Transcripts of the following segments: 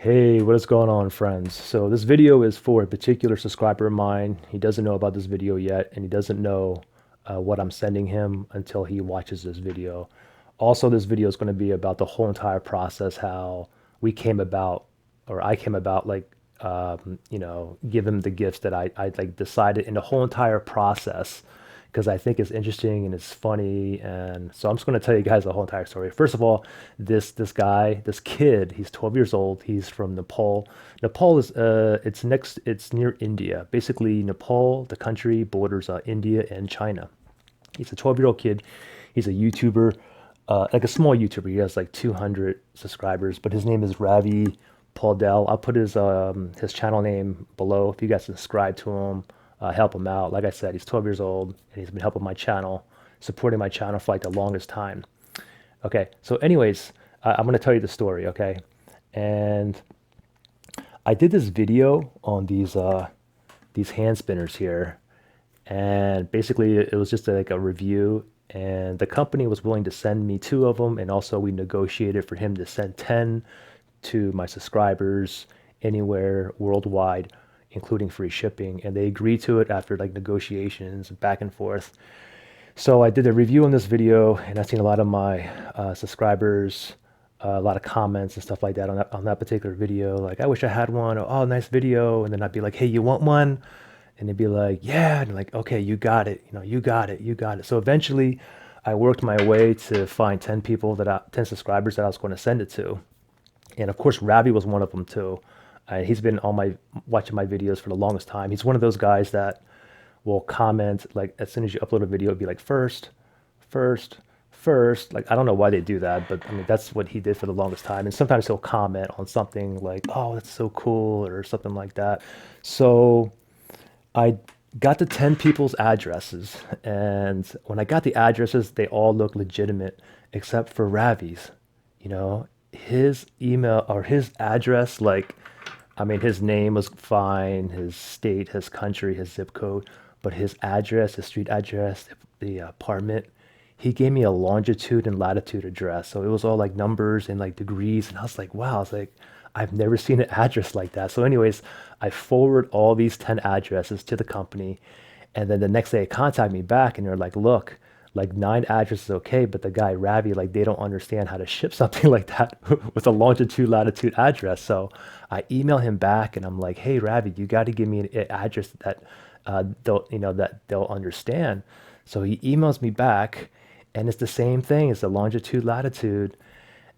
Hey, what is going on, friends? So this video is for a particular subscriber of mine. He doesn't know about this video yet, and he doesn't know what I'm sending him until he watches this video. Also, this video is going to be about the whole entire process, how we came about, or I came about, give him the gifts that I like decided in the whole entire process because I think it's interesting and it's funny. And so I'm just going to tell you guys the whole entire story. First of all, this kid, he's 12 years old. He's from Nepal. Nepal is it's near India. Basically, Nepal, the country, borders India and China. He's a 12-year-old kid. He's a YouTuber, like a small YouTuber. He has like 200 subscribers, but his name is Ravi Paudel. I'll put his channel name below if you guys subscribe to him, help him out. Like I said, he's 12 years old and he's been helping my channel, supporting my channel for like the longest time. Okay, so anyways, I'm gonna tell you the story. Okay, and I did this video on these hand spinners here, and basically it was just like a review, and the company was willing to send me two of them, and also we negotiated for him to send 10 to my subscribers anywhere worldwide, including free shipping, and they agreed to it after like negotiations back and forth. So I did a review on this video, and I've seen a lot of my subscribers, a lot of comments and stuff like that on that particular video. Like, I wish I had one. Or, oh, nice video. And then I'd be like, hey, you want one? And they'd be like, yeah. And like, okay, you got it. You got it. You got it. So eventually, I worked my way to find 10 subscribers that I was going to send it to. And of course, Ravi was one of them too. He's been on my watching my videos for the longest time. He's one of those guys that will comment like as soon as you upload a video, it'd be like first, first. Like I don't know why they do that, but I mean that's what he did for the longest time. And sometimes he'll comment on something like, "Oh, that's so cool," or something like that. So I got the 10 people's addresses, and when I got the addresses, they all look legitimate except for Ravi's. You know, his email or his address, like, I mean, his name was fine, his state, his country, his zip code, but his address, his street address, the apartment, he gave me a longitude and latitude address. So it was all like numbers and like degrees. And I was like, wow, I was like, I've never seen an address like that. So, anyways, I forward all these 10 addresses to the company. And then the next day, they contact me back and they're like, look, like 9 addresses okay, but the guy Ravi, like they don't understand how to ship something like that with a longitude latitude address. So I email him back and I'm like, hey Ravi, you got to give me an address that they'll understand. So he emails me back, and it's the same thing. It's the longitude latitude.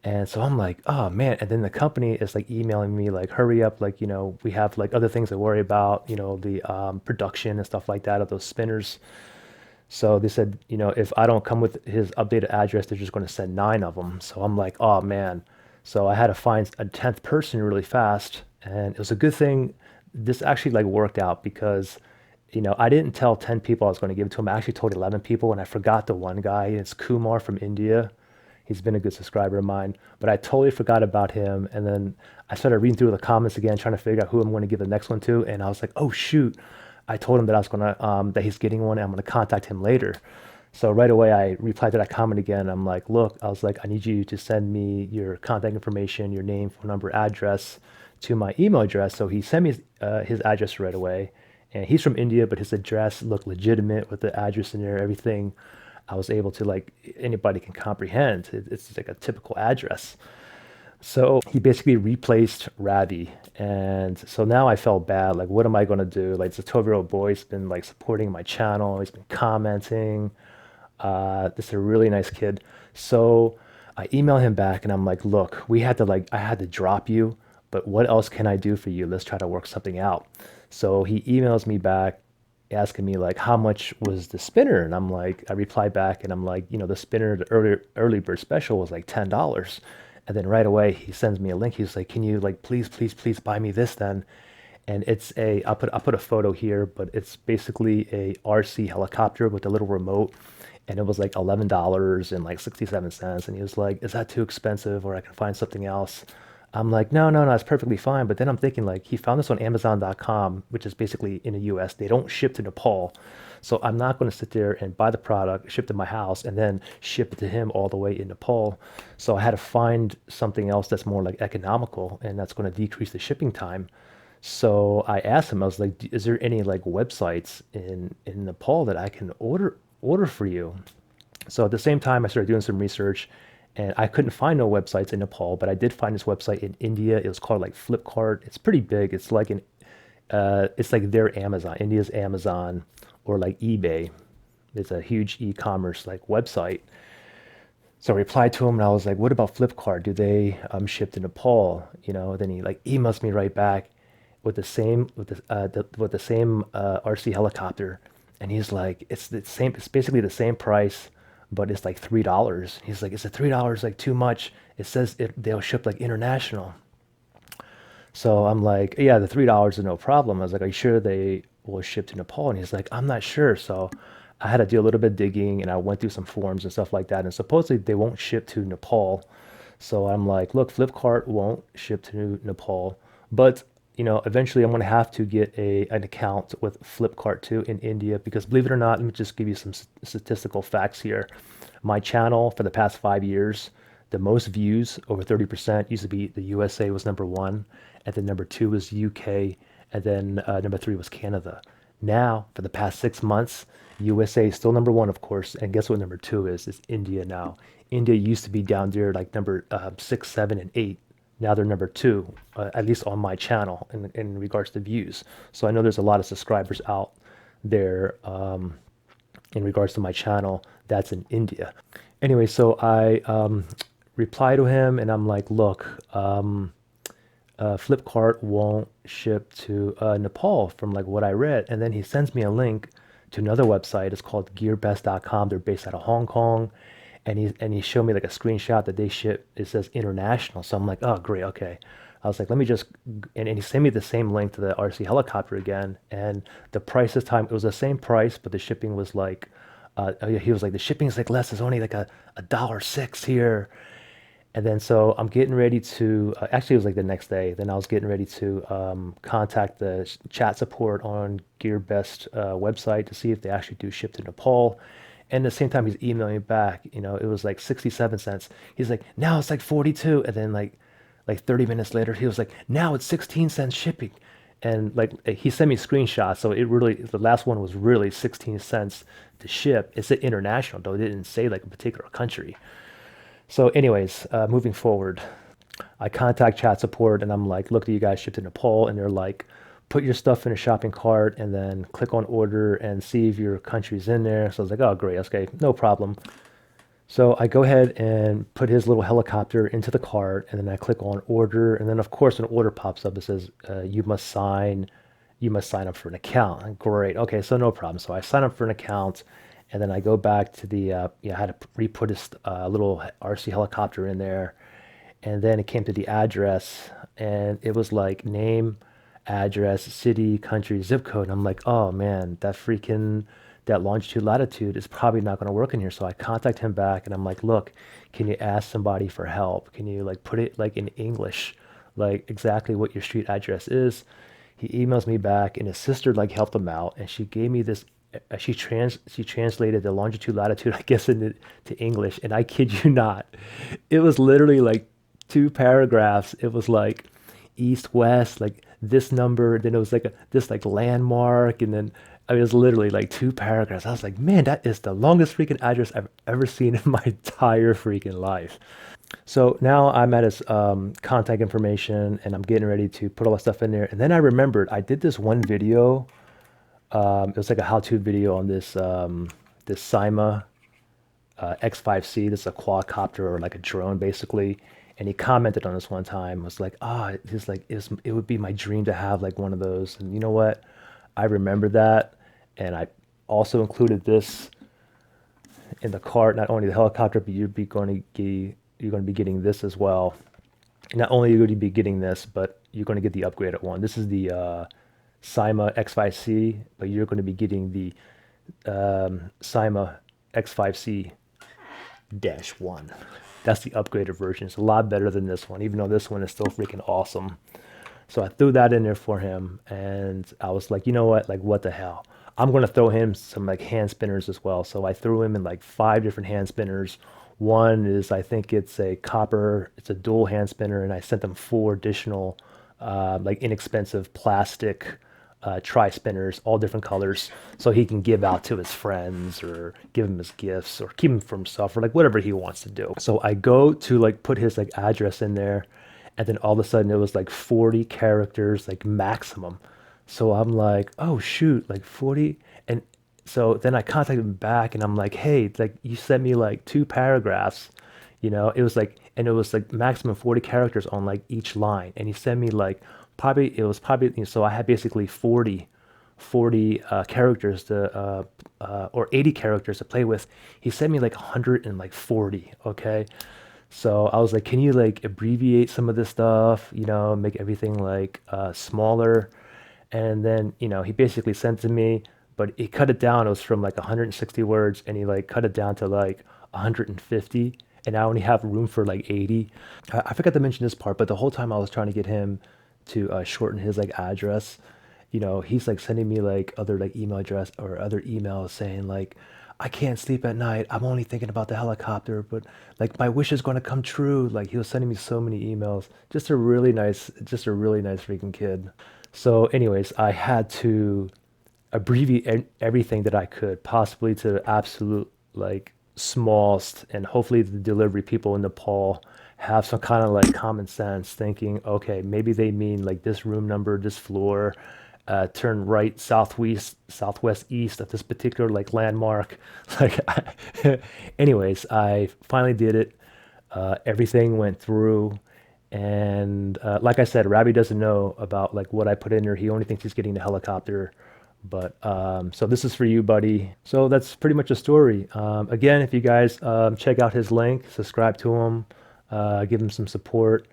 And so I'm like, oh man. And then the company is like emailing me, like, hurry up, like, we have like other things to worry about, the production and stuff like that of those spinners. So they said, if I don't come with his updated address, they're just going to send 9 of them. So I'm like, oh man. So I had to find a 10th person really fast. And it was a good thing this actually like worked out because, I didn't tell 10 people I was going to give it to him. I actually told 11 people, and I forgot the one guy. It's Kumar from India. He's been a good subscriber of mine, but I totally forgot about him. And then I started reading through the comments again, trying to figure out who I'm going to give the next one to. And I was like, oh shoot, I told him that I was gonna that he's getting one, and I'm gonna contact him later. So right away I replied to that comment again. I'm like, look, I was like, I need you to send me your contact information, your name, phone number, address to my email address. So he sent me his address right away. And he's from India, but his address looked legitimate with the address in there, everything. I was able to like anybody can comprehend. It's like a typical address. So he basically replaced Ravi. And so now I felt bad. Like, what am I going to do? Like, this 12-year-old boy has been like supporting my channel. He's been commenting. This is a really nice kid. So I email him back and I'm like, look, I had to drop you, but what else can I do for you? Let's try to work something out. So he emails me back asking me like how much was the spinner, and I reply back and I'm like, the spinner, the early bird special was like $10. And then right away he sends me a link. He's like, can you like please buy me this then? And I'll put a photo here, but it's basically a RC helicopter with a little remote, and it was like $11 and like 67 cents. And he was like, is that too expensive, or I can find something else? I'm like, no, no, no, it's perfectly fine. But then I'm thinking like he found this on Amazon.com, which is basically in the US. They don't ship to Nepal. So I'm not going to sit there and buy the product, ship to my house, and then ship it to him all the way in Nepal. So I had to find something else that's more like economical and that's going to decrease the shipping time. So I asked him, I was like, is there any like websites in Nepal that I can order for you? So at the same time, I started doing some research, and I couldn't find no websites in Nepal, but I did find this website in India. It was called like Flipkart. It's pretty big. It's like their Amazon, India's Amazon, or like eBay. It's a huge e-commerce like website. So I replied to him, and I was like, "What about Flipkart? Do they ship to Nepal?" You know. Then he like emails me right back with the same RC helicopter, and he's like, "It's the same. It's basically the same price, but it's like $3." He's like, "Is it $3 like too much? It says they'll ship like international." So I'm like, "Yeah, the $3 is no problem." I was like, "Are you sure they will ship to Nepal?" And he's like, "I'm not sure." So I had to do a little bit of digging, and I went through some forums and stuff like that. And supposedly they won't ship to Nepal. So I'm like, "Look, Flipkart won't ship to Nepal, but eventually I'm going to have to get an account with Flipkart too in India because believe it or not, let me just give you some statistical facts here. My channel for the past 5 years, the most views, over 30%, used to be the USA was number one, and then number two was UK, and then number three was Canada. Now, for the past 6 months, USA is still number one, of course, and guess what number two is? It's India now. India used to be down there like number six, seven, and eight. Now they're number two, at least on my channel in regards to views. So I know there's a lot of subscribers out there in regards to my channel that's in India. Anyway, so I reply to him and I'm like, look, Flipkart won't ship to Nepal from like what I read. And then he sends me a link to another website. It's called gearbest.com. They're based out of Hong Kong. And he showed me like a screenshot that they ship. It says international. So I'm like, oh, great. Okay. I was like, let me just, and he sent me the same link to the RC helicopter again. And the price this time, it was the same price, but the shipping was like, oh yeah, he was like, the shipping is like less. It's only like a dollar six here. And then so I'm getting ready to, actually it was like the next day. Then I was getting ready to contact the chat support on GearBest website to see if they actually do ship to Nepal. And at the same time, he's emailing me back. It was like 67 cents. He's like, now it's like 42. And then like 30 minutes later, he was like, now it's 16 cents shipping. And like he sent me screenshots. So it really, the last one was really 16 cents to ship. It said international, though it didn't say like a particular country. So, anyways, moving forward, I contact chat support and I'm like, look, do you guys ship to Nepal? And they're like, put your stuff in a shopping cart and then click on order and see if your country's in there. So I was like, oh, great. Okay, no problem. So I go ahead and put his little helicopter into the cart and then I click on order. And then, of course, an order pops up. It says, you must sign up for an account. Great. Okay, so no problem. So I sign up for an account and then I go back to I had to re-put this little RC helicopter in there. And then it came to the address and it was like name, address, city, country, zip code. And I'm like, oh man, that longitude latitude is probably not going to work in here. So I contact him back and I'm like, look, can you ask somebody for help? Can you like put it like in English, like exactly what your street address is? He emails me back and his sister like helped him out and she gave me this she translated the longitude latitude I guess into to English and I kid you not, it was literally like two paragraphs. It was like east west like this number, then it was like this like landmark, and then I mean it was literally like two paragraphs. I was like, man, that is the longest freaking address I've ever seen in my entire freaking life. So now I'm at his contact information and I'm getting ready to put all that stuff in there, and then I remembered I did this one video. It was like a how-to video on this Sima X5C. This is a quadcopter or like a drone basically. And he commented on this one time, was like, he's like, it would be my dream to have like one of those. And you know what? I remember that. And I also included this in the cart, not only the helicopter, but you're going to be getting this as well. Not only are you going to be getting this, but you're going to get the upgraded one. This is the Sima X5C, but you're going to be getting the Sima X5C-1. That's the upgraded version. It's a lot better than this one, even though this one is still freaking awesome. So I threw that in there for him, and I was like, you know what? Like, what the hell? I'm gonna throw him some like hand spinners as well. So I threw him in like five different hand spinners. One is, I think it's a copper, it's a dual hand spinner, and I sent them four additional, like inexpensive plastic tri spinners, all different colors, so he can give out to his friends or give him as gifts or keep them for himself or like whatever he wants to do. So I go to like put his like address in there, and then all of a sudden it was like 40 characters like maximum. So I'm like, oh shoot, like 40. And so then I contacted him back and I'm like, hey, like you sent me like two paragraphs, it was like, and it was like maximum 40 characters on like each line. And he sent me like, probably, it was probably, so I had basically 40 characters to, or 80 characters to play with. He sent me like 140, okay? So I was like, can you like abbreviate some of this stuff, make everything like smaller? And then, he basically sent to me, but he cut it down. It was from like 160 words and he like cut it down to like 150. And I only have room for like 80. I forgot to mention this part, but the whole time I was trying to get him to shorten his like address, he's like sending me like other like email address or other emails saying like, I can't sleep at night. I'm only thinking about the helicopter, but like my wish is going to come true. Like he was sending me so many emails. Just a really nice freaking kid. So, anyways, I had to abbreviate everything that I could, possibly to the absolute like smallest, and hopefully the delivery people in Nepal have some kind of like common sense, thinking, okay, maybe they mean like this room number, this floor, turn right, southwest east of this particular like landmark. Like, anyways, I finally did it. Everything went through. And like I said, Ravi doesn't know about like what I put in there. He only thinks he's getting the helicopter. But so this is for you, buddy. So that's pretty much a story. Again, if you guys check out his link, subscribe to him, give him some support.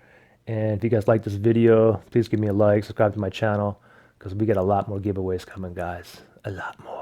And if you guys like this video, please give me a like, subscribe to my channel, because we got a lot more giveaways coming, guys. A lot more.